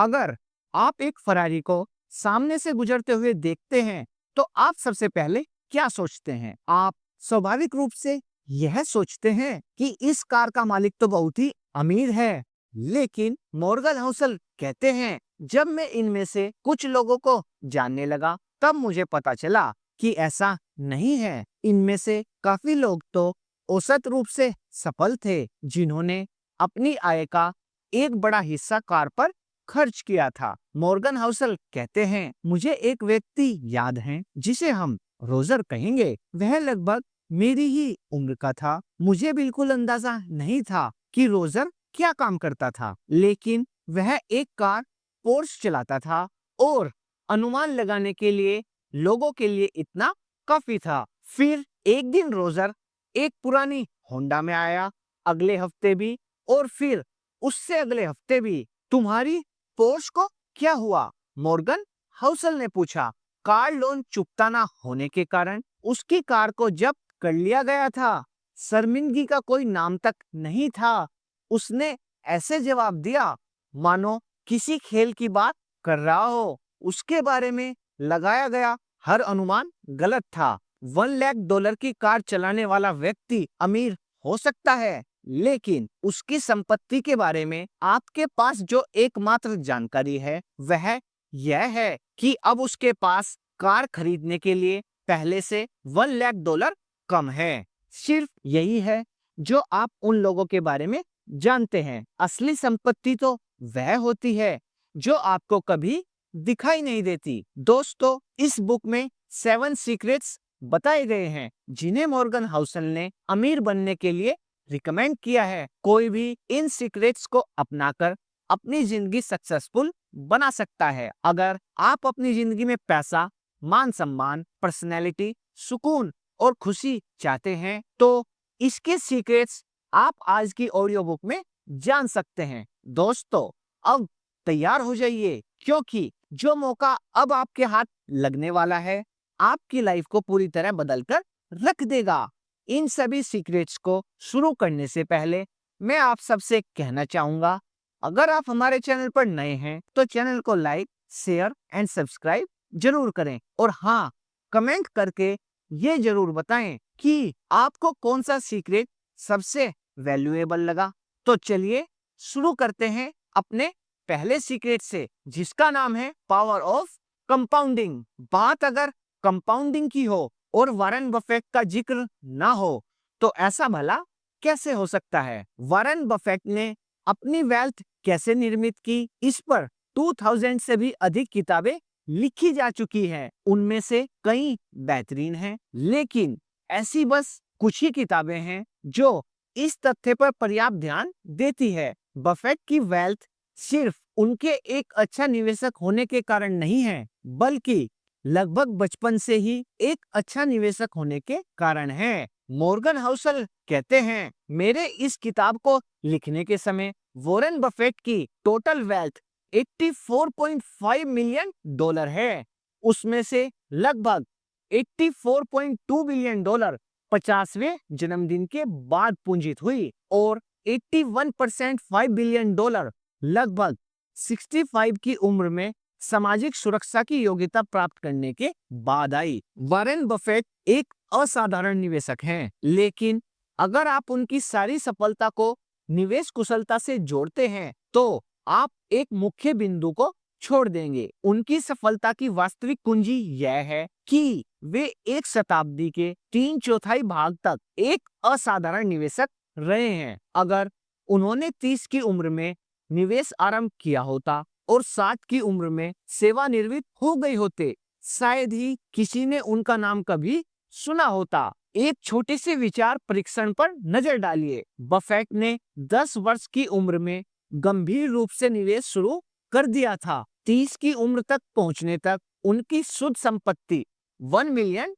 अगर आप एक फरारी को सामने से गुजरते हुए देखते हैं, तो आप सबसे पहले क्या सोचते हैं? आप स्वाभाविक रूप से यह सोचते हैं कि इस कार का मालिक तो बहुत ही अमीर है। लेकिन मॉर्गन हाउसल कहते हैं, जब मैं इनमें से कुछ लोगों को जानने लगा, तब मुझे पता चला कि ऐसा नहीं है। इनमें से काफी लोग तो औसत रूप से सफल थे, जिन्होंने अपनी आय का एक बड़ा हिस्सा कार पर खर्च किया था। मॉर्गन हाउसल कहते हैं, मुझे एक व्यक्ति याद है जिसे हम रोजर कहेंगे। वह लगभग मेरी ही उम्र का था। मुझे बिल्कुल अंदाजा नहीं था कि रोजर क्या काम करता था, लेकिन वह एक कार पोर्श चलाता था और अनुमान लगाने के लिए लोगों के लिए इतना काफी था। फिर एक दिन रोजर एक पुरानी होंडा में आया, अगले हफ्ते भी, और फिर उससे अगले हफ्ते भी। तुम्हारी पोर्श को क्या हुआ? मॉर्गन हाउसल ने पूछा। कार लोन चुकता ना होने के कारण उसकी कार को जब्त कर लिया गया था। शर्मिंदगी का कोई नाम तक नहीं था। उसने ऐसे जवाब दिया मानो किसी खेल की बात कर रहा हो। उसके बारे में लगाया गया हर अनुमान गलत था। $1 लाख की कार चलाने वाला व्यक्ति अमीर हो सकता है, लेकिन उसकी संपत्ति के बारे में आपके पास जो एकमात्र जानकारी है, वह यह है कि अब उसके पास कार खरीदने के लिए पहले से $1 लाख कम है। सिर्फ यही है जो आप उन लोगों के बारे में जानते हैं। असली संपत्ति तो वह होती है जो आपको कभी दिखाई नहीं देती। दोस्तों, इस बुक में 7 सीक्रेट्स बताए गए हैं, जिन्हें मॉर्गन हाउसल ने अमीर बनने के लिए रिकमेंड किया है। कोई भी इन सीक्रेट्स को अपनाकर अपनी जिंदगी सक्सेसफुल बना सकता है। अगर आप अपनी जिंदगी में पैसा, मान सम्मान, पर्सनैलिटी, सुकून और खुशी चाहते हैं, तो इसके सीक्रेट्स आप आज की ऑडियो बुक में जान सकते हैं। दोस्तों, अब तैयार हो जाइए, क्योंकि जो मौका अब आपके हाथ लगने वाला है, आपकी लाइफ को पूरी तरह बदलकर रख देगा। इन सभी सीक्रेट्स को शुरू करने से पहले मैं आप सबसे कहना चाहूंगा, अगर आप हमारे चैनल पर नए हैं तो चैनल को लाइक, शेयर एंड सब्सक्राइब जरूर करें। और हाँ, कमेंट करके ये जरूर बताएं कि आपको कौन सा सीक्रेट सबसे वैल्यूएबल लगा। तो चलिए शुरू करते हैं अपने पहले सीक्रेट से, जिसका नाम है पावर ऑफ कंपाउंडिंग। बात अगर कंपाउंडिंग की हो और वॉरेन बफेट का जिक्र ना हो, तो ऐसा भला कैसे हो सकता है? वॉरेन बफेट ने अपनी वेल्थ कैसे निर्मित की, इस पर 2000 से भी अधिक किताबें लिखी जा चुकी हैं। उनमें से कई बेहतरीन हैं, लेकिन ऐसी बस कुछ ही किताबें हैं जो इस तथ्य पर पर्याप्त ध्यान देती है। बफेट की वेल्थ सिर्फ उनके एक अच्छा निवेशक होने के कारण नहीं है, बल्कि लगभग बचपन से ही एक अच्छा निवेशक होने के कारण है। मॉर्गन हाउसल कहते हैं, मेरे इस किताब को लिखने के समय वॉरेन बफेट की टोटल वेल्थ $84.5 मिलियन है। उसमें से लगभग $84.2 बिलियन 50वें जन्मदिन के बाद पूंजित हुई और 81% $5 बिलियन लगभग 65 की उम्र में सामाजिक सुरक्षा की योग्यता प्राप्त करने के बाद आई। वॉरेन बफेट एक असाधारण निवेशक हैं, लेकिन अगर आप उनकी सारी सफलता को निवेश कुशलता से जोड़ते हैं, तो आप एक मुख्य बिंदु को छोड़ देंगे। उनकी सफलता की वास्तविक कुंजी यह है कि वे एक शताब्दी के 3/4 भाग तक एक असाधारण निवेशक रहे हैं। अगर उन्होंने 30 की उम्र में निवेश आरंभ किया होता और 60 की उम्र में सेवानिवृत्त हो गए होते, शायद ही किसी ने उनका नाम कभी सुना होता। एक छोटे से विचार परीक्षण पर नजर डालिए। बफेट ने 10 वर्ष की उम्र में गंभीर रूप से निवेश शुरू कर दिया था। 30 की उम्र तक पहुंचने तक उनकी शुद्ध संपत्ति $1 मिलियन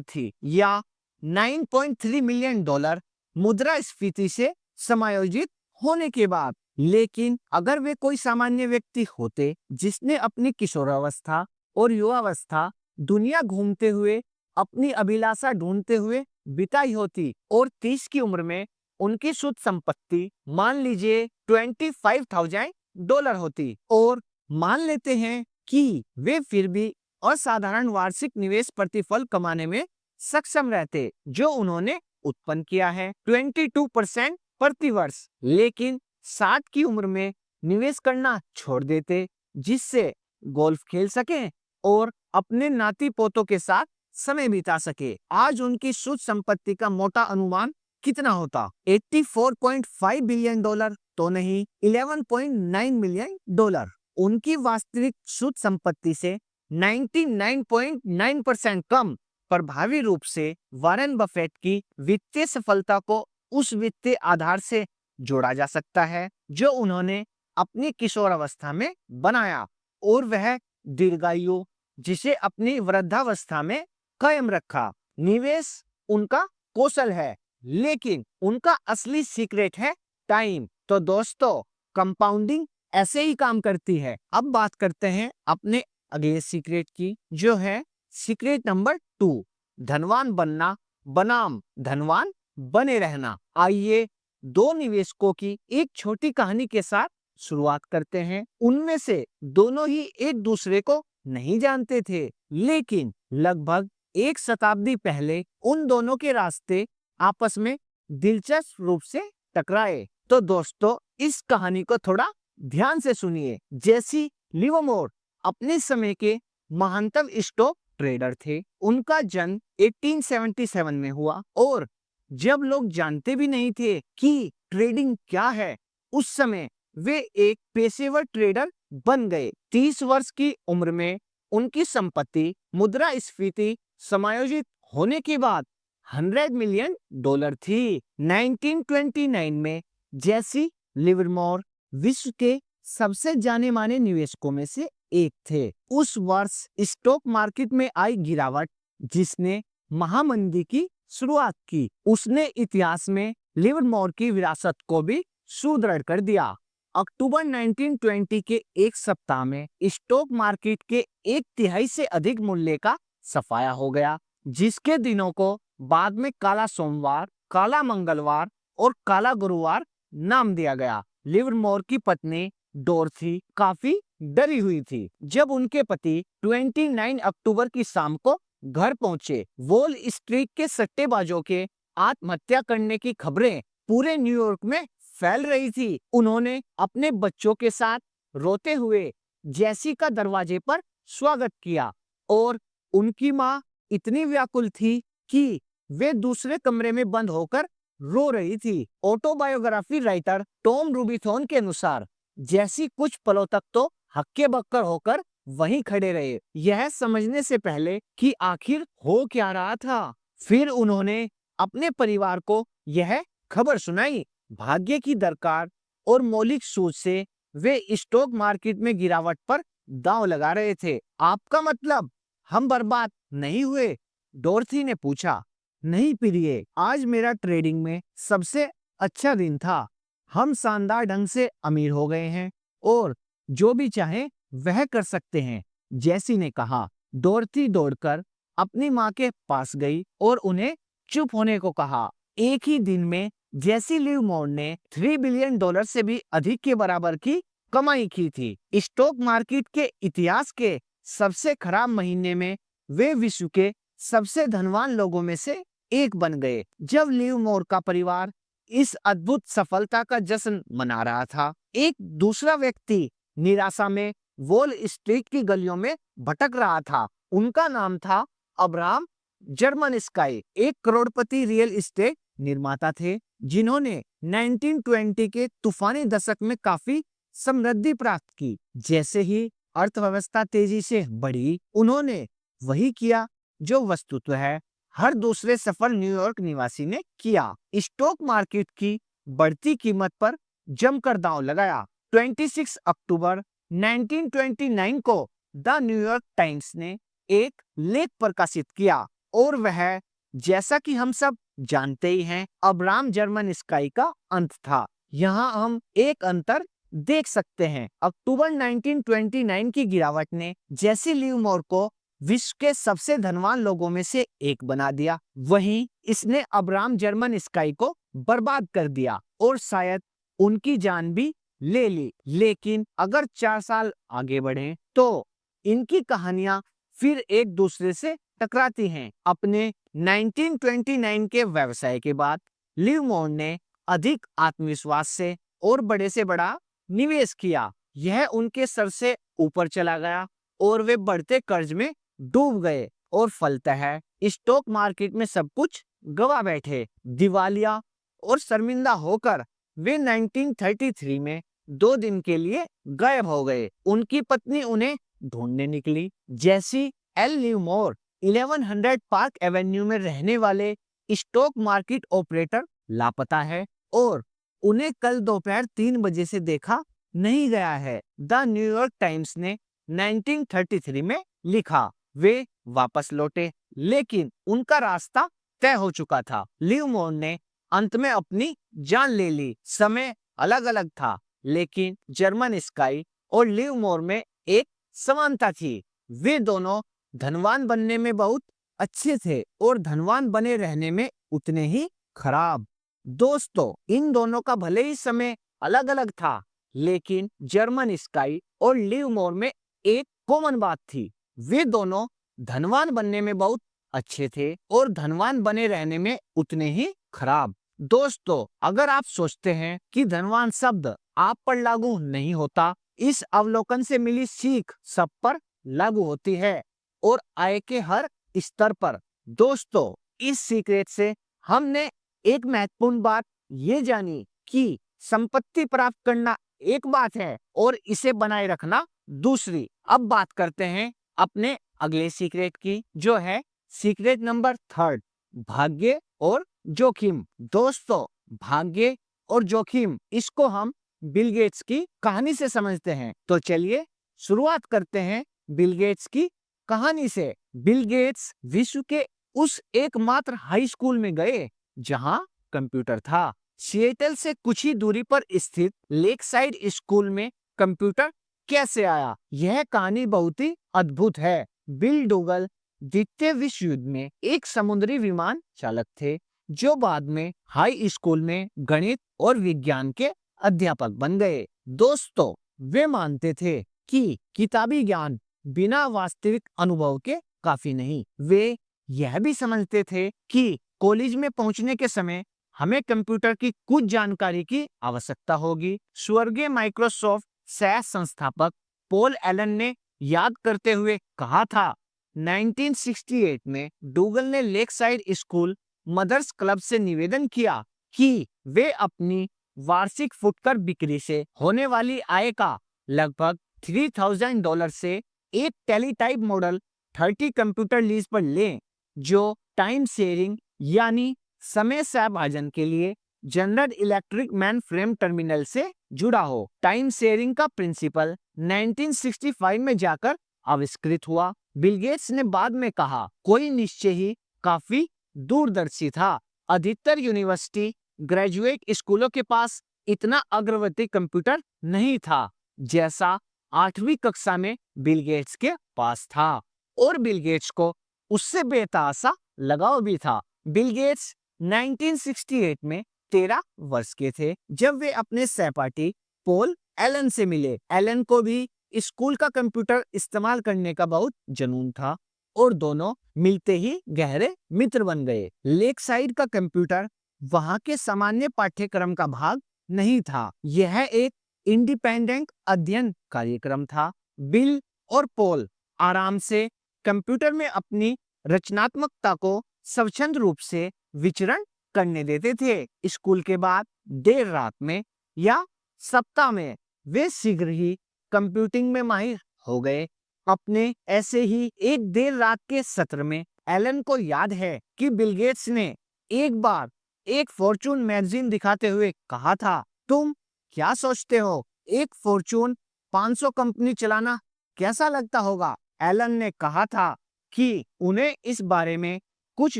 थी, या $9.3 मिलियन मुद्रास्फीति से समायोजित होने के बाद। लेकिन अगर वे कोई सामान्य व्यक्ति होते, जिसने अपनी किशोरावस्था और युवावस्था दुनिया घूमते हुए, अपनी अभिलाषा ढूंढते हुए बिताई होती, और 30 की उम्र में उनकी शुद्ध संपत्ति मान लीजिए $25,000 होती, और मान लेते हैं कि वे फिर भी असाधारण वार्षिक निवेश प्रतिफल कमाने में सक्षम रहते जो उन्होंने उत्पन्न किया है 22% प्रति वर्ष, लेकिन 60 की उम्र में निवेश करना छोड़ देते जिससे गोल्फ खेल सके और अपने नाती पोतों के साथ समय बिता सके। आज उनकी शुद्ध संपत्ति का मोटा अनुमान कितना होता? 84.5 बिलियन डॉलर तो नहीं, 11.9 मिलियन डॉलर। उनकी वास्तविक शुद्ध संपत्ति से 99.9% कम। प्रभावी रूप से वॉरेन बफेट की वित्तीय सफलता को उस वित्तीय आधार से जोड़ा जा सकता है जो उन्होंने अपनी किशोरावस्था में बनाया और वह दीर्घायु जिसे अपनी वृद्धावस्था में कायम रखा। निवेश उनका कौशल है, लेकिन उनका असली सीक्रेट है टाइम। तो दोस्तों, कंपाउंडिंग ऐसे ही काम करती है। अब बात करते हैं अपने अगले सीक्रेट की, जो है सीक्रेट नंबर 2, धनवान बनना बनाम धनवान बने रहना। आइए दो निवेशकों की एक छोटी कहानी के साथ शुरुआत करते हैं। उनमें से दोनों ही एक दूसरे को नहीं जानते थे, लेकिन लगभग एक शताब्दी पहले उन दोनों के रास्ते आपस में दिलचस्प रूप से टकराए। तो दोस्तों, इस कहानी को थोड़ा ध्यान से सुनिए। जेसी लिवरमोर अपने समय के महानतम स्टॉक ट्रेडर थे। उनका जन्म 1877 में हुआ और जब लोग जानते भी नहीं थे कि ट्रेडिंग क्या है, उस समय वे एक पेशेवर ट्रेडर बन गए। 30 वर्ष की उम्र में उनकी संपत्ति मुद्रास्फीति समायोजित होने के बाद 100 मिलियन डॉलर थी। 1929 में जेसी लिवरमोर विश्व के सबसे जाने माने निवेशकों में से एक थे। उस वर्ष स्टॉक मार्केट में आई गिरावट जिसने महामंदी की शुरुआत की, उसने इतिहास में लिवरमोर की विरासत को भी सुदृढ़ कर दिया। अक्टूबर 1920 के एक सप्ताह में स्टॉक मार्केट के 1/3 से अधिक मूल्य का सफाया हो गया, जिसके दिनों को बाद में काला सोमवार, काला मंगलवार और काला गुरुवार नाम दिया गया। लिवरमोर की पत्नी डोरथी काफी डरी हुई थी जब उनके पति 29 अक्टूबर की शाम को घर पहुंचे। वॉल स्ट्रीट के सट्टेबाजों के आत्महत्या करने की खबरें पूरे न्यूयॉर्क में फैल रही थी। उन्होंने अपने बच्चों के साथ रोते हुए जेसी का दरवाजे पर स्वागत किया और उनकी मां इतनी व्याकुल थी कि वे दूसरे कमरे में बंद होकर रो रही थी। ऑटोबायोग्राफी राइटर टॉम रूबिथॉन के अनुसार जेसी कुछ पलों तक तो हक्के बक्कर होकर वहीं खड़े रहे, यह समझने से पहले कि आखिर हो क्या रहा था। फिर उन्होंने अपने परिवार को यह खबर सुनाई। भाग्य की दरकार और मौलिक सोच से वे स्टॉक मार्केट में गिरावट पर दांव लगा रहे थे। आपका मतलब हम बर्बाद नहीं हुए? डोरथी ने पूछा। नहीं प्रिय, आज मेरा ट्रेडिंग में सबसे अच्छा दिन था। हम शानदार ढंग से अमीर हो गए हैं और जो भी चाहे वह कर सकते हैं, जेसी ने कहा। डोरथी दौड़कर अपनी मां के पास गई और उन्हें चुप होने को कहा। एक ही दिन में जेसी लिवरमोर ने 3 बिलियन डॉलर से भी अधिक के बराबर की कमाई की थी। स्टॉक मार्केट के इतिहास के सबसे खराब महीने में वे विश्व के सबसे धनवान लोगों में से एक बन गए। जब लिवरमोर का परिवार इस अद्भुत सफलता का जश्न मना रहा था, एक दूसरा व्यक्ति निराशा में वॉल स्ट्रीट की गलियों में भटक रहा था। उनका नाम था अब्राहम जर्मनस्काई। एक करोड़पति रियल एस्टेट निर्माता थे जिन्होंने 1920 के तूफानी दशक में काफी समृद्धि प्राप्त की। जैसे ही अर्थव्यवस्था तेजी से बढ़ी, उन्होंने वही किया जो वस्तुतः हर दूसरे सफल न्यूयॉर्क निवासी ने किया। स्टॉक मार्केट की बढ़ती कीमत पर जमकर दांव लगाया। 26 अक्टूबर 1929 को द न्यूयॉर्क टाइम्स ने एक लेख प्रकाशित किया और वह, जैसा कि हम सब जानते ही हैं, अब्राहम जर्मनस्काई का अंत था। यहाँ हम एक अंतर देख सकते हैं। अक्टूबर 1929 की गिरावट ने जेसी लिवरमोर को विश्व के सबसे धनवान लोगों में से एक बना दिया, वहीं इसने अब्राहम जर्मनस्काई को बर्बाद कर दिया और शायद उनकी जान भी ले ली। लेकिन अगर 4 साल आगे बढ़े तो इनकी कहानियां फिर एक दूसरे से टकराती हैं। अपने 1929 के व्यवसाय के बाद लिवमोर ने अधिक आत्मविश्वास से और बड़े से बड़ा निवेश किया। यह उनके सर से ऊपर चला गया और वे बढ़ते कर्ज में डूब गए और फलतः स्टॉक मार्केट में सब कुछ गवा बैठे। दिवालिया और शर्मिंदा होकर वे 1933 में 2 दिन के लिए गायब हो गए। उनकी पत्नी उन्हें ढूंढने निकली। जैसी एल लिवमोर 1100 पार्क एवेन्यू में रहने वाले स्टॉक मार्केट ऑपरेटर लापता है और उन्हें कल दोपहर 3 बजे से देखा नहीं गया है। द न्यूयॉर्क टाइम्स ने 1933 में लिखा। वे वापस लौटे लेकिन उनका रास्ता तय हो चुका था। लिवमोर ने अंत में अपनी जान ले ली। समय अलग अलग था लेकिन जर्मन स्काई और लिवमोर में एक समानता थी। वे दोनों धनवान बनने में बहुत अच्छे थे और धनवान बने रहने में उतने ही खराब। दोस्तों, इन दोनों का भले ही समय अलग अलग था लेकिन जर्मन स्काई और लिवमोर में एक कॉमन बात थी। वे दोनों धनवान बनने में बहुत अच्छे थे और धनवान बने रहने में उतने ही खराब। दोस्तों, अगर आप सोचते हैं कि धनवान शब्द आप पर लागू नहीं होता, इस अवलोकन से मिली सीख सब पर लागू होती है और आय के हर स्तर पर। दोस्तों, इस सीक्रेट से हमने एक महत्वपूर्ण बात ये जानी कि संपत्ति प्राप्त करना एक बात है और इसे बनाए रखना दूसरी। अब बात करते हैं अपने अगले सीक्रेट की, जो है सीक्रेट नंबर 3, भाग्य और जोखिम। दोस्तों, भाग्य और जोखिम, इसको हम बिल गेट्स की कहानी से समझते हैं। तो चलिए शुरुआत करते हैं बिल गेट्स की कहानी से। बिल गेट्स विश्व के उस एकमात्र हाई स्कूल में गए जहां कंप्यूटर था। सिएटल से कुछ ही दूरी पर स्थित लेकसाइड स्कूल में कंप्यूटर कैसे आया? यह कहानी बहुत ही अद्भुत है। बिल डूगल द्वितीय विश्व युद्ध में एक समुद्री विमान चालक थे जो बाद में हाई स्कूल में गणित और विज्ञान के अध्यापक बन गए। दोस्तों, वे मानते थे कि किताबी ज्ञान बिना वास्तविक अनुभव के काफी नहीं। वे यह भी समझते थे कि कॉलेज में पहुंचने के समय हमें कंप्यूटर की कुछ जानकारी की आवश्यकता होगी। स्वर्गीय माइक्रोसॉफ्ट सह संस्थापक पॉल एलन ने याद करते हुए कहा था, 1968 में डूगल ने लेकसाइड स्कूल मदर्स क्लब से निवेदन किया कि वे अपनी वार्षिक फुटकर बिक्री से होने वाली आय का लगभग $3000 से एक टेलीटाइप मॉडल 30 कंप्यूटर लीज पर लें जो टाइम शेयरिंग यानी समय सहभाजन के लिए general electric man frame terminal से जुड़ा हो। टाइम शेयरिंग का प्रिंसिपल 1965 में जाकर आविष्कृत हुआ। बिल गेट्स ने बाद में कहा, कोई निश्चय ही काफी दूरदर्शी था। अधिकतर यूनिवर्सिटी ग्रेजुएट स्कूलों के पास इतना अग्रवर्ती कंप्यूटर नहीं था जैसा 8वीं कक्षा में बिल गेट्स के पास था और बिल गेट्स को उससे बेतहाशा लगाव भी था। बिल गेट्स 1968 में 13 वर्ष के थे जब वे अपने सहपाठी पॉल एलन से मिले। एलन को भी स्कूल का कंप्यूटर इस्तेमाल करने का बहुत जुनून था और दोनों मिलते ही गहरे मित्र बन गए। लेकसाइड का कंप्यूटर वहां के सामान्य पाठ्यक्रम का भाग नहीं था। यह एक इंडिपेंडेंट अध्ययन कार्यक्रम था। बिल और पॉल आराम से कंप्यूटर में अपनी रचनात्मकता को स्वच्छंद रूप से विचरण करने देते थे। स्कूल के बाद देर रात में या सप्ताह में वे शीघ्र ही कंप्यूटिंग में माहिर हो गए। अपने ऐसे ही एक देर रात के सत्र में एलन को याद है कि बिल गेट्स ने एक बार एक फॉर्चून मैगजीन दिखाते हुए कहा था, तुम क्या सोचते हो, एक फॉर्चून 500 कंपनी चलाना कैसा लगता होगा? एलन ने कहा था कि उन्हें इस बारे में कुछ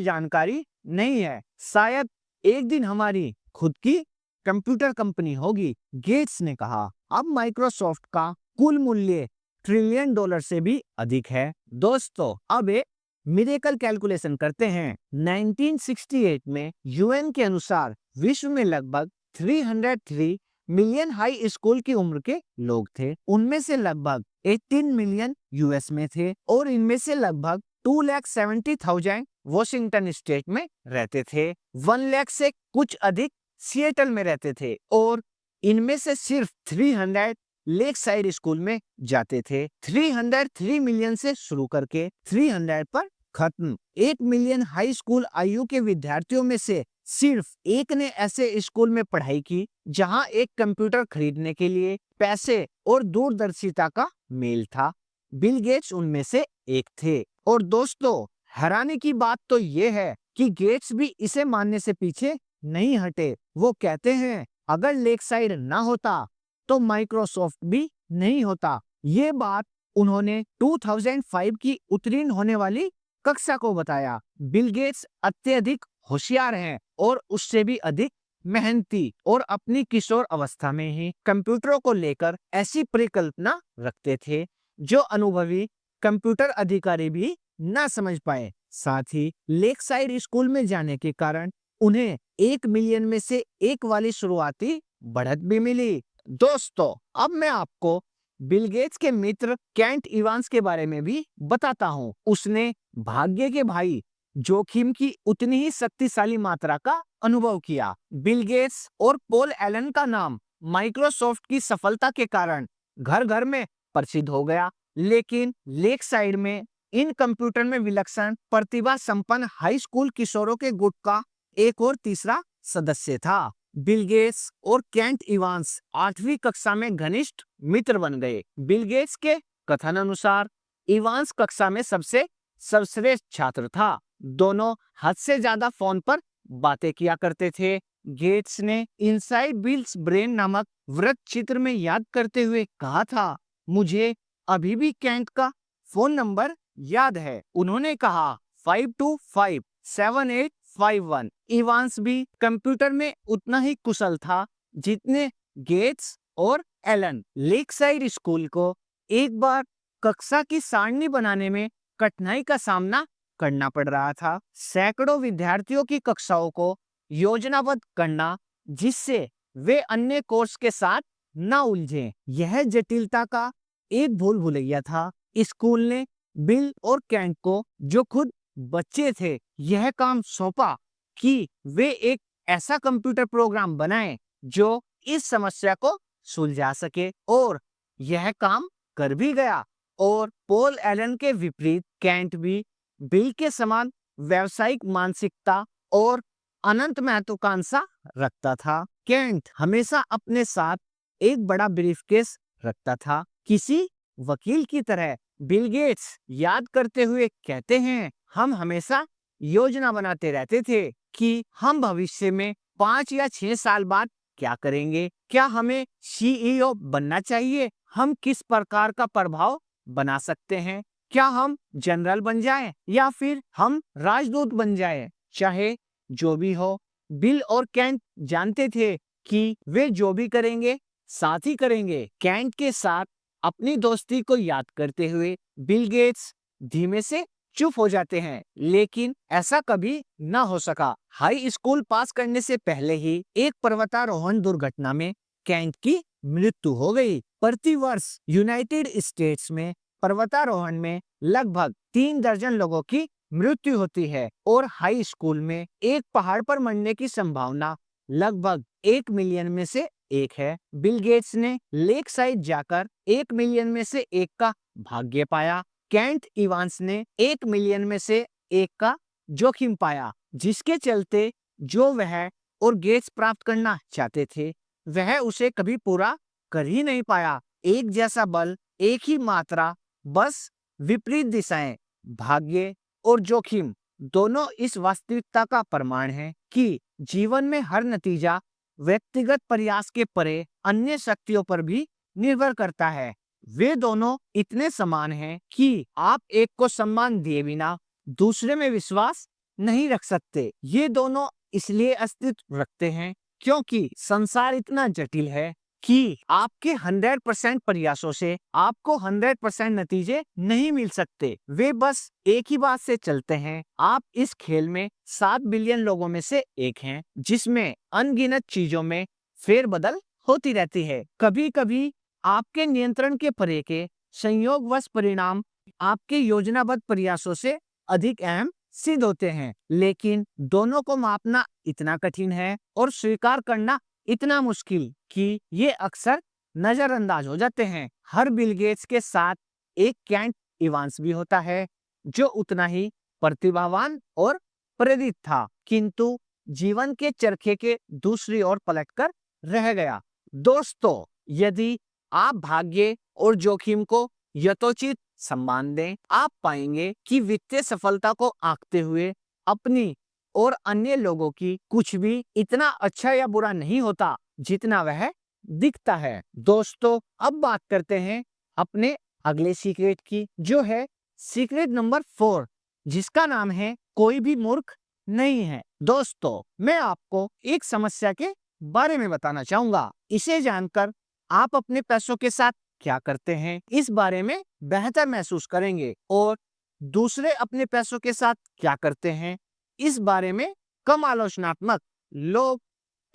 जानकारी नहीं है। शायद एक दिन हमारी खुद की कंप्यूटर कंपनी होगी। गेट्स ने कहा, अब माइक्रोसॉफ्ट का कुल मूल्य $1 ट्रिलियन से भी अधिक है। दोस्तों, अब एक मिरेकल कैलकुलेशन करते हैं। 1968 में यूएन के अनुसार विश्व में लगभग 303 मिलियन हाई स्कूल की उम्र के लोग थे। उनमें से लगभग 18 मिलियन यूएस में थे और इनमें से लगभग 2,70,000 वॉशिंगटन स्टेट में रहते थे। 1 लाख से कुछ अधिक सिएटल में रहते थे और इनमें से सिर्फ 300 लेक साइड स्कूल में जाते थे। 303 मिलियन से शुरू करके 300 पर खत्म। 1 मिलियन हाई स्कूल आयु के विद्यार्थियों में से सिर्फ एक ने ऐसे स्कूल में पढ़ाई की जहां एक कंप्यूटर खरीदने के लिए पैसे और दूरदर्शिता का मेल था। बिल गेट्स उनमें से एक थे। और दोस्तों, हैरानी की बात तो ये है कि गेट्स भी इसे मानने से पीछे नहीं हटे। वो कहते हैं अगर लेकसाइड ना होता तो माइक्रोसॉफ्ट भी नहीं होता। ये बात उन्होंने 2005 की उत्तीर्ण होने वाली कक्षा को बताया। बिल गेट्स अत्यधिक होशियार हैं और उससे भी अधिक मेहनती और अपनी किशोर अवस्था में ही कंप्यूटरों को लेकर ऐसी परिकल्पना रखते थे जो अनुभवी कंप्यूटर अधिकारी भी ना समझ पाए। साथ ही लेकसाइड स्कूल में जाने के कारण उन्हें 1 मिलियन में से एक वाली शुरुआती बढ़त भी मिली। दोस्तों, अब मैं आपको बिल गेट्स के मित्र केंट इवांस के बारे में भी बताता हूँ। उसने भाग्य के भाई जोखिम की उतनी ही शक्तिशाली मात्रा का अनुभव किया। बिल गेट्स और पॉल एलन का नाम माइक्रोसॉफ्ट की सफलता के कारण घर घर में प्रसिद्ध हो गया, लेकिन लेक साइड में इन कंप्यूटर में विलक्षण प्रतिभा संपन्न हाई स्कूल किशोरों के गुट का एक और तीसरा सदस्य था। बिल गेट्स और केंट इवांस 8वीं कक्षा में घनिष्ठ मित्र बन गए। बिल गेट्स के कथन अनुसार इवांस कक्षा में सबसे सर्वश्रेष्ठ छात्र था। दोनों हद से ज्यादा फोन पर बातें किया करते थे। गेट्स ने इनसाइड बिल्स ब्रेन नामक वृत्त चित्र में याद करते हुए कहा था, मुझे अभी भी केंट का फोन नंबर याद है। उन्होंने कहा 5257851। इवांस भी कंप्यूटर में उतना ही कुशल था जितने गेट्स और एलन। लेकसाइड स्कूल को एक बार कक्षा की सारणी बनाने में कठिनाई का सामना करना पड़ रहा था। सैकड़ों विद्यार्थियों की कक्षाओं को योजनाबद्ध करना जिससे वे अन्य कोर्स के साथ न उलझें, यह जटिलता का एक भूल भुलैया था। स्कूल ने बिल और केंट को, जो खुद बच्चे थे, यह काम सौंपा कि वे एक ऐसा कंप्यूटर प्रोग्राम बनाएं जो इस समस्या को सुलझा सके, और यह काम कर भी गया। और पॉल एलन के विपरीत केंट भी बिल के समान व्यावसायिक मानसिकता और अनंत महत्वाकांक्षा रखता था। केंट हमेशा अपने साथ एक बड़ा ब्रीफकेस रखता था, किसी वकील की तरह। बिल गेट्स याद करते हुए कहते हैं, हम हमेशा योजना बनाते रहते थे कि हम भविष्य में 5 या 6 साल बाद क्या करेंगे। क्या हमें सीईओ बनना चाहिए? हम किस प्रकार का प्रभाव बना सकते हैं? क्या हम जनरल बन जाएं या फिर हम राजदूत बन जाएं? चाहे जो भी हो, बिल और केंट जानते थे कि वे जो भी करेंगे साथ ही करेंगे। केंट के साथ अपनी दोस्ती को याद करते हुए बिल गेट्स धीमे से चुप हो जाते हैं, लेकिन ऐसा कभी ना हो सका। हाई स्कूल पास करने से पहले ही एक पर्वतारोहण दुर्घटना में केंट की मृत्यु हो गई। प्रतिवर्ष यूनाइटेड स्टेट्स में पर्वतारोहण में लगभग 3 दर्जन लोगों की मृत्यु होती है और हाई स्कूल में एक पहाड़ पर मरने की संभावना लगभग 1 मिलियन में से एक है। बिल गेट्स ने लेक साइड जाकर 1 मिलियन में से एक का भाग्य पाया। केंट इवांस ने 1 मिलियन में से एक का जोखिम पाया, जिसके चलते जो वह और गेट्स प्राप्त करना चाहते थे वह उसे कभी पूरा कर ही नहीं पाया। एक जैसा बल, एक ही मात्रा, बस विपरीत दिशाएं। भाग्य और जोखिम दोनों इस वास्तविकता का प्रमाण है कि जीवन में हर नतीजा व्यक्तिगत प्रयास के परे अन्य शक्तियों पर भी निर्भर करता है। वे दोनों इतने समान हैं कि आप एक को सम्मान दिए बिना दूसरे में विश्वास नहीं रख सकते। ये दोनों इसलिए अस्तित्व रखते हैं क्योंकि संसार इतना जटिल है कि आपके 100% प्रयासों से आपको 100% नतीजे नहीं मिल सकते। वे बस एक ही बात से चलते हैं। आप इस खेल में 7 बिलियन लोगों में से एक हैं, जिसमें अनगिनत चीजों में फेरबदल होती रहती है। कभी कभी आपके नियंत्रण के परे के संयोगवश परिणाम आपके योजनाबद्ध प्रयासों से अधिक अहम सिद्ध होते हैं, लेकिन दोनों को मापना इतना कठिन है और स्वीकार करना इतना मुश्किल कि ये अक्सर नजरअंदाज हो जाते हैं। हर बिल गेट्स के साथ एक केंट इवांस भी होता है, जो उतना ही प्रतिभावान और प्रेरित था, किंतु जीवन के चरखे के दूसरी ओर पलटकर रह गया। दोस्तों, यदि आप भाग्य और जोखिम को यथोचित सम्मान दें, आप पाएंगे कि वित्तीय सफलता को आंकते हुए अपनी और अन्य लोगों की कुछ भी इतना अच्छा या बुरा नहीं होता जितना वह दिखता है। दोस्तों, अब बात करते हैं अपने अगले सीक्रेट की, जो है सीक्रेट नंबर 4, जिसका नाम है कोई भी मूर्ख नहीं है। दोस्तों, मैं आपको एक समस्या के बारे में बताना चाहूंगा। इसे जानकर आप अपने पैसों के साथ क्या करते हैं, इस बारे में बेहतर महसूस करेंगे, और दूसरे अपने पैसों के साथ क्या करते हैं, इस बारे में कम आलोचनात्मक। लोग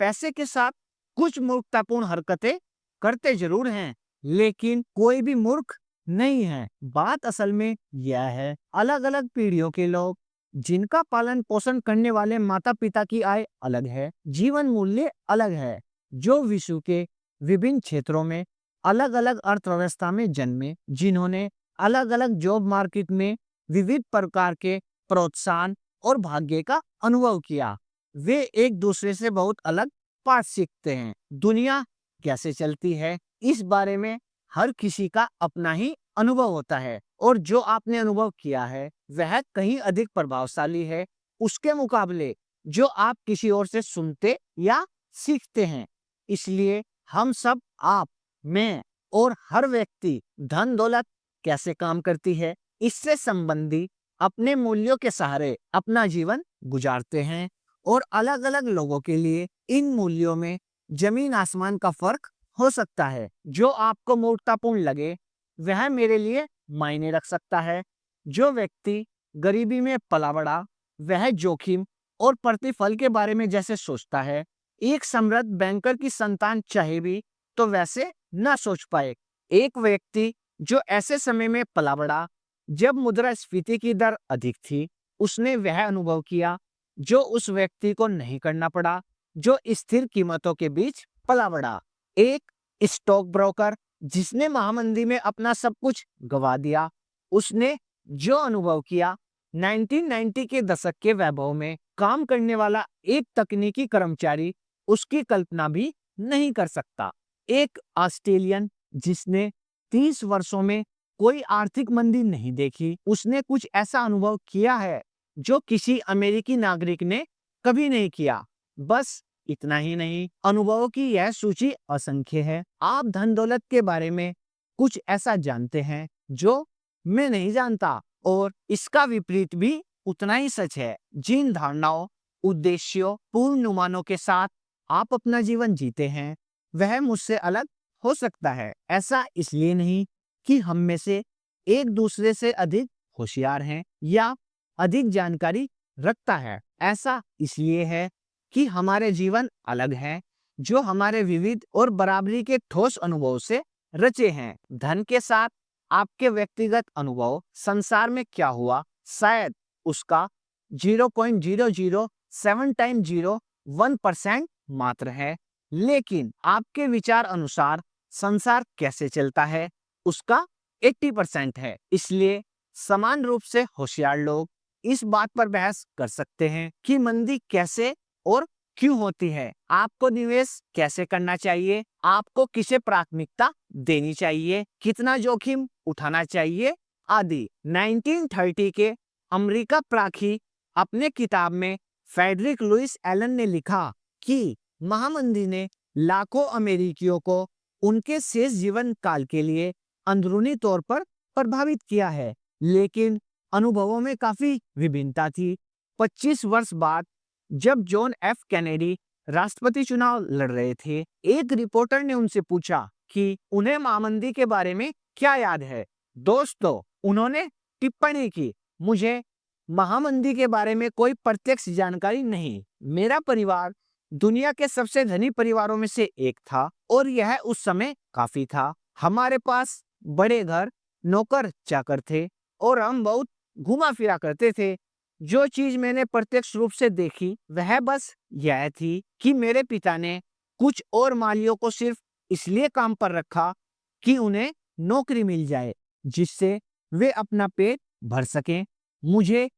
पैसे के साथ कुछ मूर्खतापूर्ण हरकतें करते जरूर हैं, लेकिन कोई भी मूर्ख नहीं है। बात असल में यह है, अलग अलग पीढ़ियों के लोग जिनका पालन पोषण करने वाले माता पिता की आय अलग है, जीवन मूल्य अलग है, जो विश्व के विभिन्न क्षेत्रों में अलग अलग अर्थव्यवस्था में जन्मे, जिन्होंने अलग अलग जॉब मार्केट में विविध प्रकार के प्रोत्साहन और भाग्य का अनुभव किया, वे एक दूसरे से बहुत अलग पाठ सीखते हैं। दुनिया कैसे चलती है, इस बारे में हर किसी का अपना ही अनुभव होता है, और जो आपने अनुभव किया है वह कहीं अधिक प्रभावशाली है उसके मुकाबले जो आप किसी और से सुनते या सीखते हैं। इसलिए हम सब, आप, मैं और हर व्यक्ति धन दौलत कैसे काम करती है, इससे संबंधी अपने मूल्यों के सहारे अपना जीवन गुजारते हैं, और अलग अलग लोगों के लिए इन मूल्यों में जमीन आसमान का फर्क हो सकता है। जो आपको मूर्खतापूर्ण लगे वह मेरे लिए मायने रख सकता है। जो व्यक्ति गरीबी में पला बड़ा वह जोखिम और प्रतिफल के बारे में जैसे सोचता है, एक समृद्ध बैंकर की संतान चाहे भी तो वैसे ना सोच पाए। एक व्यक्ति जो ऐसे समय में पला बड़ा जब मुद्रास्फीति की दर अधिक थी, उसने वह अनुभव किया जो उस व्यक्ति को नहीं करना पड़ा जो स्थिर कीमतों के बीच पला बड़ा। एक स्टॉक ब्रोकर जिसने महामंदी में अपना सब कुछ गवा दिया, उसने जो अनुभव किया 1990 के दशक के वैभव में काम करने वाला एक तकनीकी कर्मचारी उसकी कल्पना भी नहीं कर सकता। एक ऑस्ट्रेलियन जिसने 30 वर्षों में कोई आर्थिक मंदी नहीं देखी, उसने कुछ ऐसा अनुभव किया है जो किसी अमेरिकी नागरिक ने कभी नहीं किया। बस इतना ही नहीं, अनुभवों की यह सूची असंख्य है। आप धन दौलत के बारे में कुछ ऐसा जानते हैं जो मैं नहीं जानता, और इसका विपरीत भी उतना ही सच है। जिन धारणाओं, उद्देश्यों, पूर्वानुमानों के साथ आप अपना जीवन जीते हैं वह मुझसे अलग हो सकता है। ऐसा इसलिए नहीं कि हम में से एक दूसरे से अधिक होशियार हैं या अधिक जानकारी रखता है, ऐसा इसलिए है कि हमारे जीवन अलग हैं, जो हमारे विविध और बराबरी के ठोस अनुभव से रचे हैं। धन के साथ आपके व्यक्तिगत अनुभव, संसार में क्या हुआ, शायद उसका 0.007 टाइम 1% मात्र है, लेकिन आपके विचार अनुसार संसार कैसे चलता है उसका 80% है। इसलिए समान रूप से होशियार लोग इस बात पर बहस कर सकते हैं कि मंदी कैसे और क्यों होती है, आपको निवेश कैसे करना चाहिए, आपको किसे प्राथमिकता देनी चाहिए, कितना जोखिम उठाना चाहिए आदि। 1930 के अमेरिका प्राखी अपने किताब में फ्रेडरिक लुइस एलन ने लिखा कि महामंदी ने लाखों अमेरिकियों को उनके शेष जीवन काल के लिए अंदरूनी तौर पर प्रभावित किया है, लेकिन अनुभवों में काफी विभिन्नता थी। 25 वर्ष बाद जब जॉन एफ कैनेडी राष्ट्रपति चुनाव लड़ रहे थे, एक रिपोर्टर ने उनसे पूछा कि उन्हें महामंदी के बारे में क्या याद है। दोस्तों, उन्होंने टिप्पणी की, मुझे महामंदी के बारे में कोई प्रत्यक्ष जानकारी नहीं। मेरा परिवार दुनिया के सबसे धनी परिवारों में से एक था और यह उस समय काफी था। हमारे पास बड़े घर, नौकर चाकर थे और हम बहुत घुमा फिरा करते थे। जो चीज मैंने प्रत्यक्ष रूप से देखी वह बस यह थी कि मेरे पिता ने कुछ और मालियों को सिर्फ इसलिए काम पर रखा कि उन्हें नौकरी मिल जाए जिससे वे अपना पेट भर सकें। मुझे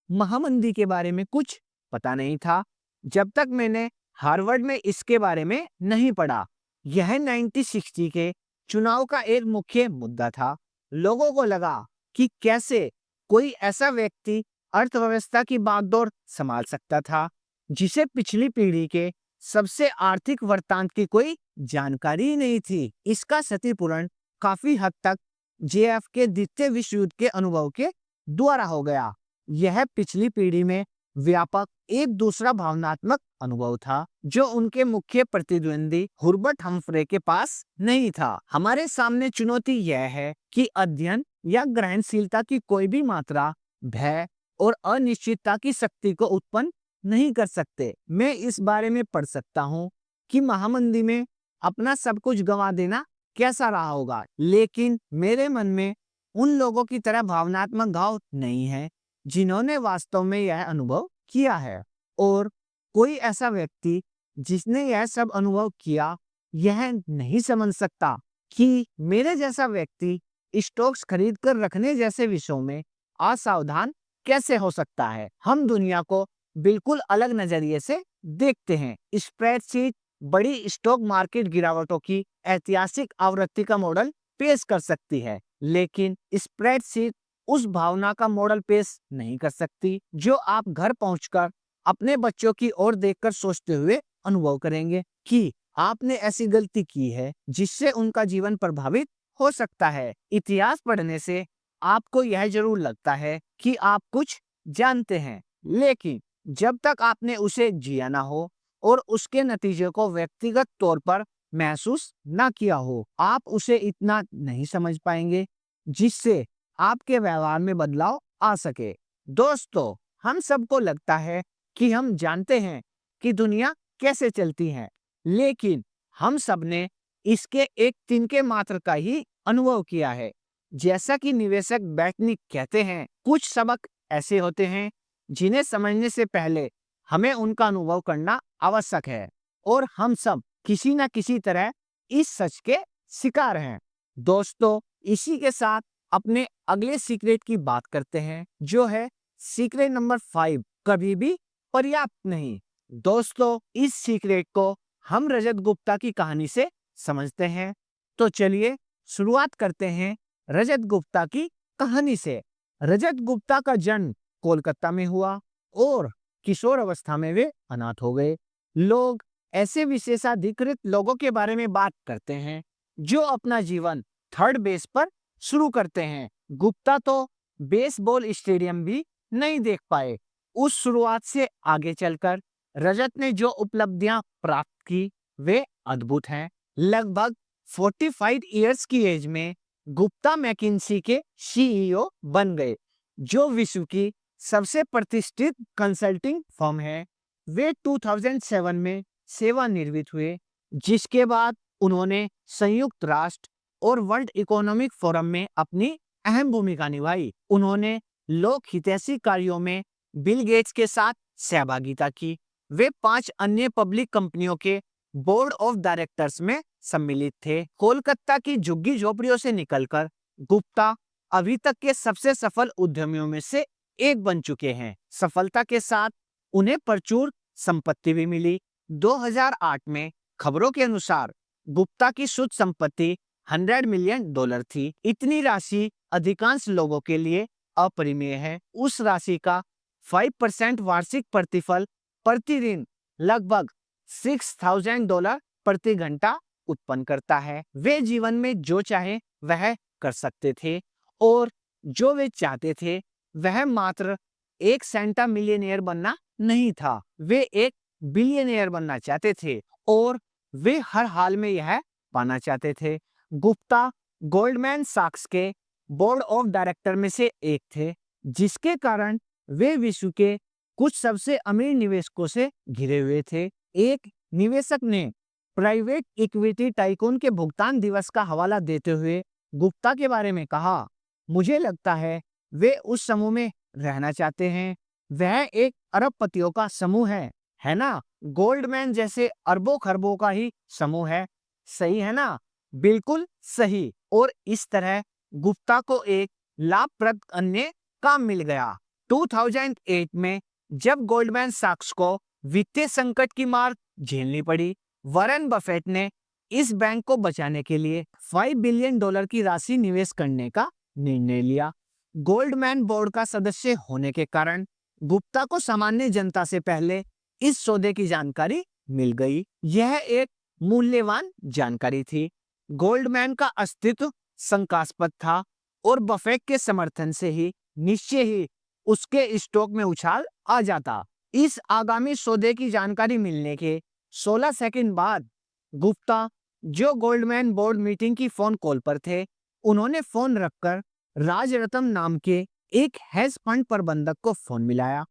महामंदी के बारे में कुछ पता नहीं था जब तक मैंने हार्वर्ड में इसके बारे में नहीं पढ़ा। यह 1960 के चुनाव का एक मुख्य मुद्दा था। लोगों को लगा कि कैसे कोई ऐसा व्यक्ति अर्थव्यवस्था की बागडोर संभाल सकता था जिसे पिछली पीढ़ी के सबसे आर्थिक वृत्तांत की कोई जानकारी ही नहीं थी। इसका क्षतिपूरण काफी हद तक जेएफ के द्वितीय विश्व युद्ध के अनुभव के द्वारा हो गया। यह पिछली पीढ़ी में व्यापक एक दूसरा भावनात्मक अनुभव था जो उनके मुख्य प्रतिद्वंदी हुर्बर्ट हम्फ्रे के पास नहीं था। हमारे सामने चुनौती यह है कि अध्ययन या ग्रहणशीलता की कोई भी मात्रा भय और अनिश्चितता की शक्ति को उत्पन्न नहीं कर सकते। मैं इस बारे में पढ़ सकता हूँ कि महामंदी में अपना सब कुछ गंवा देना कैसा रहा होगा, लेकिन मेरे मन में उन लोगों की तरह भावनात्मक घाव नहीं है जिन्होंने वास्तव में यह अनुभव किया है। और कोई ऐसा व्यक्ति जिसने यह सब अनुभव किया यह नहीं समझ सकता कि मेरे जैसा व्यक्ति स्टॉक्स खरीद कर रखने जैसे विषयों में असावधान कैसे हो सकता है। हम दुनिया को बिल्कुल अलग नजरिए से देखते हैं। स्प्रेडशीट बड़ी स्टॉक मार्केट गिरावटों की ऐतिहासिक आवृत्ति का मॉडल पेश कर सकती है, लेकिन स्प्रेडशीट उस भावना का मॉडल पेश नहीं कर सकती जो आप घर पहुंचकर अपने बच्चों की ओर देखकर सोचते हुए अनुभव करेंगे कि आपने ऐसी गलती की है जिससे उनका जीवन प्रभावित हो सकता है। इतिहास पढ़ने से आपको यह जरूर लगता है कि आप कुछ जानते हैं, लेकिन जब तक आपने उसे जिया ना हो और उसके नतीजे को व्यक्तिगत तौर पर महसूस ना किया हो, आप उसे इतना नहीं समझ पाएंगे जिससे आपके व्यवहार में बदलाव आ सके। दोस्तों, हम सबको लगता है कि हम जानते हैं कि दुनिया कैसे चलती है, लेकिन हम सबने इसके एक तिनके मात्र का ही अनुभव किया है। जैसा कि निवेशक वैज्ञानिक कहते हैं, कुछ सबक ऐसे होते हैं जिन्हें समझने से पहले हमें उनका अनुभव करना आवश्यक है और हम सब किसी न किसी तरह इस सच के शिकार हैं। दोस्तों, इसी के साथ अपने अगले सीक्रेट की बात करते हैं जो है सीक्रेट नंबर 5, कभी भी पर्याप्त नहीं। दोस्तों, इस सीक्रेट को हम रजत गुप्ता की कहानी से समझते हैं। तो चलिए शुरुआत करते हैं रजत गुप्ता की कहानी से। रजत गुप्ता का जन्म कोलकाता में हुआ और किशोर अवस्था में वे अनाथ हो गए। लोग ऐसे विशेषाधिकृत लोगों के बारे में बात करते हैं जो अपना जीवन थर्ड बेस पर शुरू करते हैं। गुप्ता तो बेसबॉल स्टेडियम भी नहीं देख पाए। उस शुरुआत से आगे चलकर रजत ने जो उपलब्धियां प्राप्त की वे अद्भुत हैं। लगभग 45 इयर्स की एज में गुप्ता मैकिन्सी के सीईओ बन गए, जो विश्व की सबसे प्रतिष्ठित कंसल्टिंग फर्म है। वे 2007 में सेवानिवृत्त हुए, जिसके बाद उन्होंने संयुक्त राष्ट्र और वर्ल्ड इकोनॉमिक फोरम में अपनी अहम भूमिका निभाई। उन्होंने लोक हितैषी कार्यों में बिल गेट्स के साथ सहभागिता की। वे 5 अन्य पब्लिक कंपनियों के बोर्ड ऑफ डायरेक्टर्स में सम्मिलित थे। कोलकाता की झुग्गी झोपड़ियों से निकलकर गुप्ता अभी तक के सबसे सफल उद्यमियों में से एक बन चुके हैं। सफलता के साथ उन्हें प्रचुर संपत्ति भी मिली। 2008 में खबरों के अनुसार गुप्ता की शुद्ध संपत्ति $100 मिलियन थी। इतनी राशि अधिकांश लोगों के लिए अपरिमेय है। उस राशि का 5% वार्षिक प्रतिफल प्रतिदिन लगभग $6,000 प्रति घंटा उत्पन्न करता है। वे जीवन में जो चाहे वह कर सकते थे और जो वे चाहते थे वह मात्र एक सेंटा मिलियनेयर बनना नहीं था, वे एक बिलियनेयर बनना चाहते थे और वे हर हाल में यह पाना चाहते थे। गुप्ता गोल्डमैन सैक्स के बोर्ड ऑफ डायरेक्टर में से एक थे, जिसके कारण वे विश्व के कुछ सबसे अमीर निवेशकों से घिरे हुए थे। एक निवेशक ने प्राइवेट इक्विटी टाइकून के भुगतान दिवस का हवाला देते हुए गुप्ता के बारे में कहा, मुझे लगता है वे उस समूह में रहना चाहते हैं। वह एक अरबपतियों का समूह है ना? गोल्डमैन जैसे अरबों खरबों का ही समूह है। सही है ना? बिल्कुल सही। और इस तरह गुप्ता को एक लाभप्रद अन्य काम मिल गया। 2008 में जब गोल्डमैन सैक्स को वित्तीय संकट की मार झेलनी पड़ी, वॉरेन बफेट ने इस बैंक को बचाने के लिए $5 बिलियन की राशि निवेश करने का निर्णय लिया। गोल्डमैन बोर्ड का सदस्य होने के कारण गुप्ता को सामान्य जनता से पहले इस सौदे की जानकारी मिल गई। यह एक मूल्यवान जानकारी थी। गोल्डमैन का अस्तित्व शंकास्पद था और बफेट के समर्थन से ही निश्चय ही उसके स्टॉक में उछाल आ जाता। इस आगामी सौदे की जानकारी मिलने के 16 सेकंड बाद गुप्ता, जो गोल्डमैन बोर्ड मीटिंग की फोन कॉल पर थे, उन्होंने फोन रखकर राजरत्न नाम के एक हेज फंड प्रबंधक को फोन मिलाया।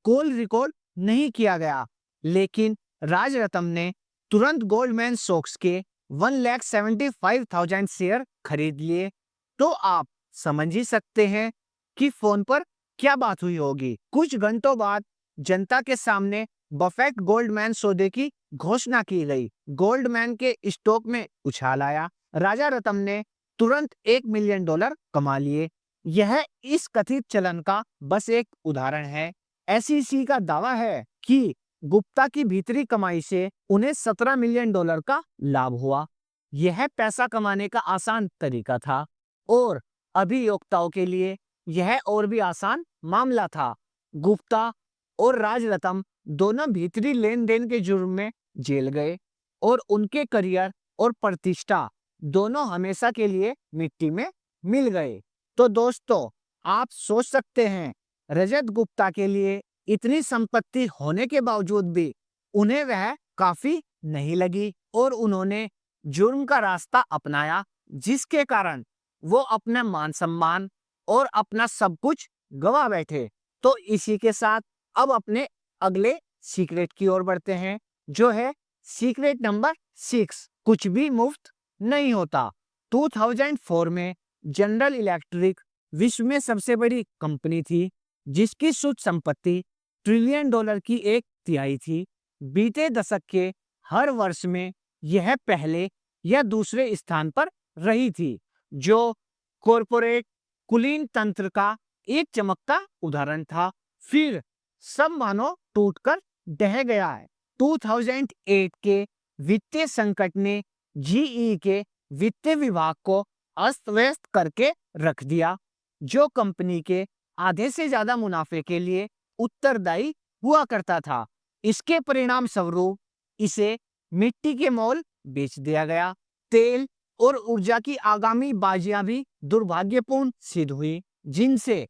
कॉल रिकॉर्ड नहीं किया गया, लेकिन राजरत्न ने तुरंत गोल्डमैन सॉक्स के 1,75,000 शेयर खरीद लिए। तो आप समझ ही सकते हैं कि फोन पर क्या बात हुई होगी। कुछ घंटों बाद जनता के सामने बफेट गोल्डमैन सौदे की घोषणा की गई। गोल्डमैन के स्टॉक में उछाल आया। राजा रत्न ने तुरंत $1 मिलियन कमा लिए। यह इस कथित चलन का बस एक उदाहरण है। SEC का दावा है कि गुप्ता की भीतरी कमाई से उन्हें $17 मिलियन का लाभ हुआ। यह पैसा कमाने का आसान तरीका था और अभियोक्ताओं के लिए यह और भी आसान मामला था। गुप्ता और राजरत्न दोनों भीतरी लेन देन के जुर्म में जेल गए और उनके करियर और प्रतिष्ठा दोनों हमेशा के लिए मिट्टी में मिल गए। तो दोस्तों, आप सोच सकते हैं रजत गुप्ता के लिए इतनी संपत्ति होने के बावजूद भी उन्हें वह काफी नहीं लगी और उन्होंने जुर्म का रास्ता अपनाया, जिसके कारण वो अपना मान सम्मान और अपना सब कुछ गवा बैठे। तो इसी के साथ अब अपने अगले सीक्रेट की ओर बढ़ते हैं, जो है सीक्रेट नंबर 6। कुछ भी मुफ्त नहीं होता। 2004 में जनरल इलेक्ट्रिक विश्व में सबसे बड़ी कंपनी थी, जिसकी शुद्ध संपत्ति $1 ट्रिलियन की 1/3 थी। बीते दशक के हर वर्ष में यह पहले या दूसरे स्थान पर रही थी, जो कॉरपोरेट कुलीन तंत्र का एक चमकता उदाहरण था। फिर सब मानो टूटकर ढह गया है। 2008 के वित्तीय संकट ने GE के वित्तीय विभाग को अस्त व्यस्त करके रख दिया, जो कंपनी के आधे से ज्यादा मुनाफे के लिए उत्तरदायी हुआ करता था। इसके परिणाम स्वरूप इसे मिट्टी के मोल बेच दिया गया। तेल और ऊर्जा की आगामी बाजियां भी दुर्भाग्यपूर्ण सिद्ध हुई, जिनसे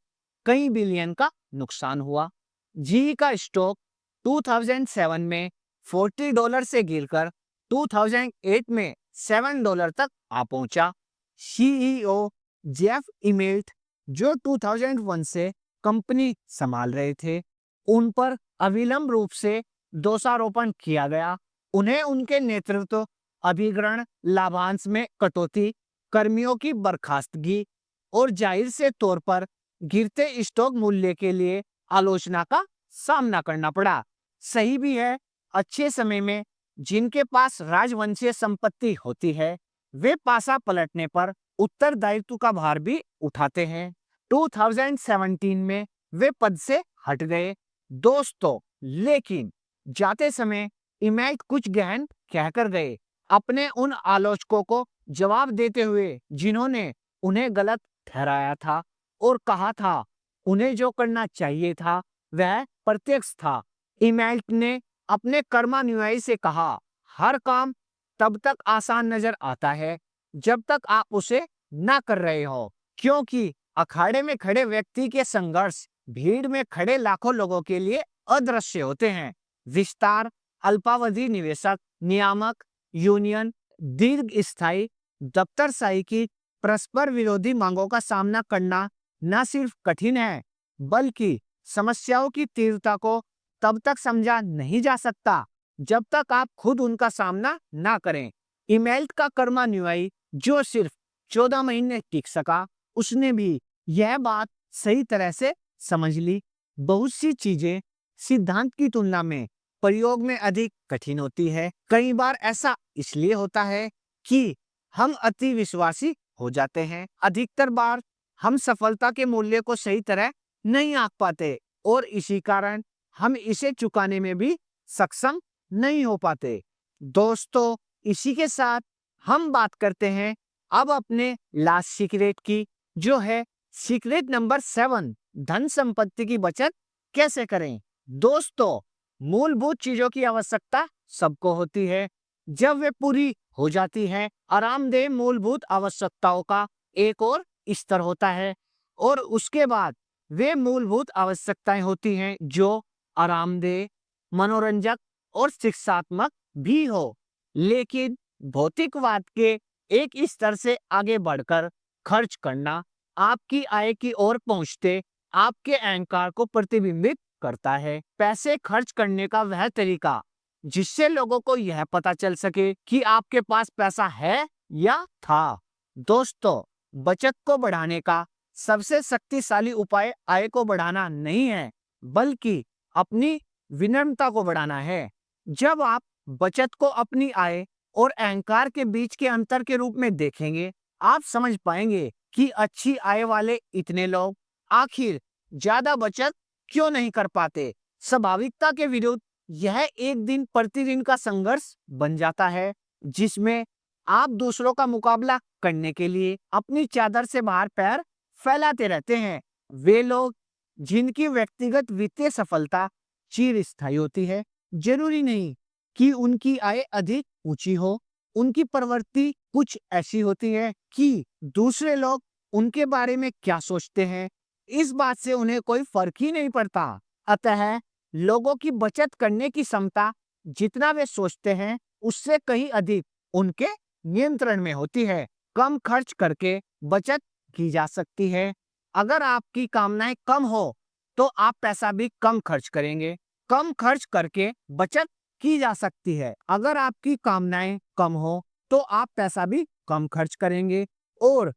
कई बिलियन का नुकसान हुआ। GE का स्टॉक 2007 में $40 से गिरकर 2008 में $7 तक आ पहुंचा। CEO जेफ इमेल्ट, जो 2001 से कंपनी संभाल रहे थे, उन पर अविलंब रूप से दोषारोपण किया गया। उन्हें उनके नेतृत्व, अभिग्रहण, लाभांश में कटौती, कर्मियों की बर्खास्तगी और जाहिर से तौर पर गिरते स्टॉक मूल्य के लिए आलोचना का सामना करना पड़ा। सही भी है, अच्छे समय में जिनके पास राजवंशीय संपत्ति होती है, वे पासा पलटने पर उत्तरदायित्व का भार भी उठाते हैं। 2017 में वे पद से हट गए। दोस्तों, लेकिन जाते समय इमेल्ट कुछ गहन कहकर गए, अपने उन आलोचकों को जवाब देते हुए जिन्होंने उन्हें गलत ठहराया था और कहा था उन्हें जो करना चाहिए था वह प्रत्यक्ष था। इमेल्ट ने अपने कर्मानुयायी से कहा, हर काम तब तक आसान नजर आता है जब तक आप उसे ना कर रहे हो, क्योंकि अखाड़े में खड़े व्यक्ति के संघर्ष भीड़ में खड़े लाखों लोगों के लिए अदृश्य होते हैं। विस्तार, अल्पावधि निवेशक, नियामक, यूनियन, दीर्घ स्थायी दफ्तरशाही की परस्पर विरोधी मांगों का सामना करना न सिर्फ कठिन है, बल्कि समस्याओं की तीव्रता को तब तक समझा नहीं जा सकता जब तक आप खुद उनका सामना ना करें। इमेल्ट का कर्मा न्यूआई जो सिर्फ 14 महीने टिक सका, उसने भी यह बात सही तरह से समझ ली। बहुत सी चीजें सिद्धांत की तुलना में प्रयोग में अधिक कठिन होती है। कई बार ऐसा इसलिए होता है कि हम अति विश्वासी हो जाते हैं। अधिकतर बार हम सफलता के मूल्य को सही तरह नहीं आंक पाते और इसी कारण हम इसे चुकाने में भी सक्षम नहीं हो पाते। दोस्तों, इसी के साथ हम बात करते हैं अब अपने लास्ट सीक्रेट की, जो है सीक्रेट नंबर 7, धन संपत्ति की बचत कैसे करें। दोस्तों, मूलभूत चीजों की आवश्यकता सबको होती है। जब वे पूरी हो जाती है, आरामदेह मूलभूत आवश्यकताओं का एक और स्तर होता है और उसके बाद वे मूलभूत आवश्यकताएं होती हैं जो आरामदेह, मनोरंजक और शिक्षात्मक भी हो। लेकिन भौतिकवाद के एक स्तर से आगे बढ़कर खर्च करना आपकी आय की ओर पहुंचते आपके अहंकार को प्रतिबिंबित करता है। पैसे खर्च करने का वह तरीका जिससे लोगों को यह पता चल सके कि आपके पास पैसा है या था। दोस्तों, बचत को बढ़ाने का सबसे शक्तिशाली उपाय आय को बढ़ाना नहीं है, बल्कि अपनी विनम्रता को बढ़ाना है। जब आप बचत को अपनी आय और अहंकार के बीच के अंतर के रूप में देखेंगे, आप समझ पाएंगे कि अच्छी आय वाले इतने लोग आखिर ज्यादा बचत क्यों नहीं कर पाते। स्वाभाविकता के विरुद्ध यह एक दिन प्रतिदिन का संघर्ष बन जाता है, जिसमें आप दूसरों का मुकाबला करने के लिए अपनी चादर से बाहर पैर फैलाते रहते हैं। वे लोग जिनकी व्यक्तिगत वित्तीय सफलता चिरस्थायी होती है, जरूरी नहीं कि उनकी आय अधिक ऊंची हो। उनकी प्रवृत्ति कुछ ऐसी होती है कि दूसरे लोग उनके बारे में क्या सोचते हैं, इस बात से उन्हें कोई फर्क ही नहीं पड़ता। अतः लोगों की बचत करने की क्षमता जितना वे सोचते हैं, उससे कहीं अधिक उनके नियंत्रण में होती है। कम खर्च करके बचत की जा सकती है। अगर आपकी कामनाएं कम हो, तो आप पैसा भी कम खर्च करेंगे। कम खर्च करके बचत की जा सकती है। अगर आपकी कामनाएं कम हो, तो आप पैसा भी कम खर्च करेंगे और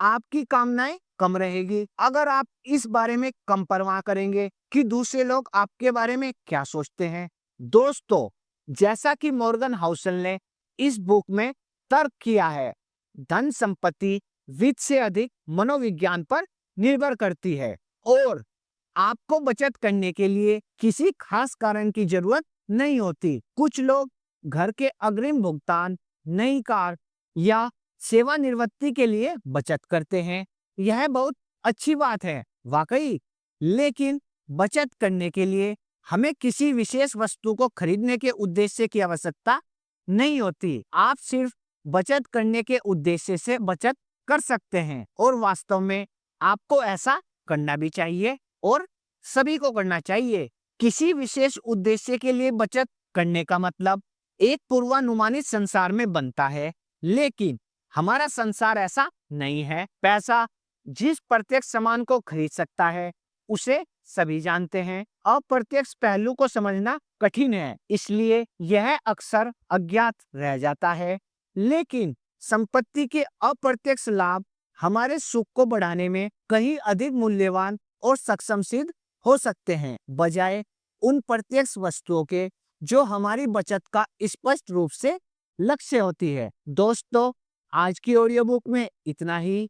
आपकी कामनाएं कम रहेगी। अगर आप इस बारे में कम परवाह करेंगे कि दूसरे लोग आपके बारे में क्या सोचते हैं। दोस्तों, जैसा कि मॉर्गन हाउसल ने इस बुक में तर्क किया है, धन संपत्ति वित्त से अधिक मनोविज्ञान पर निर्भर करती है और आपको बचत करने के लिए किसी खास कारण की जरूरत नहीं होती। कुछ लोग घर के अग्रिम भुगतान, नई कार या सेवानिवृत्ति के लिए बचत करते हैं। यह बहुत अच्छी बात है, वाकई। लेकिन बचत करने के लिए हमें किसी विशेष वस्तु को खरीदने के उद्देश्य की आवश्यकता नहीं होती। आप सिर्फ बचत करने के उद्देश्य से बचत कर सकते हैं और वास्तव में आपको ऐसा करना भी चाहिए और सभी को करना चाहिए। किसी विशेष उद्देश्य के लिए बचत करने का मतलब एक पूर्वानुमानित संसार में बनता है, लेकिन हमारा संसार ऐसा नहीं है। पैसा जिस प्रत्यक्ष सामान को खरीद सकता है, उसे सभी जानते हैं। अप्रत्यक्ष पहलू को समझना कठिन है, इसलिए यह अक्सर अज्ञात रह जाता है। लेकिन संपत्ति के अप्रत्यक्ष लाभ हमारे सुख को बढ़ाने में कहीं अधिक मूल्यवान और सक्षम सिद्ध हो सकते हैं, बजाय उन प्रत्यक्ष वस्तुओं के जो हमारी बचत का स्पष्ट रूप से लक्ष्य होती है। दोस्तों, आज की ऑडियो बुक में इतना ही।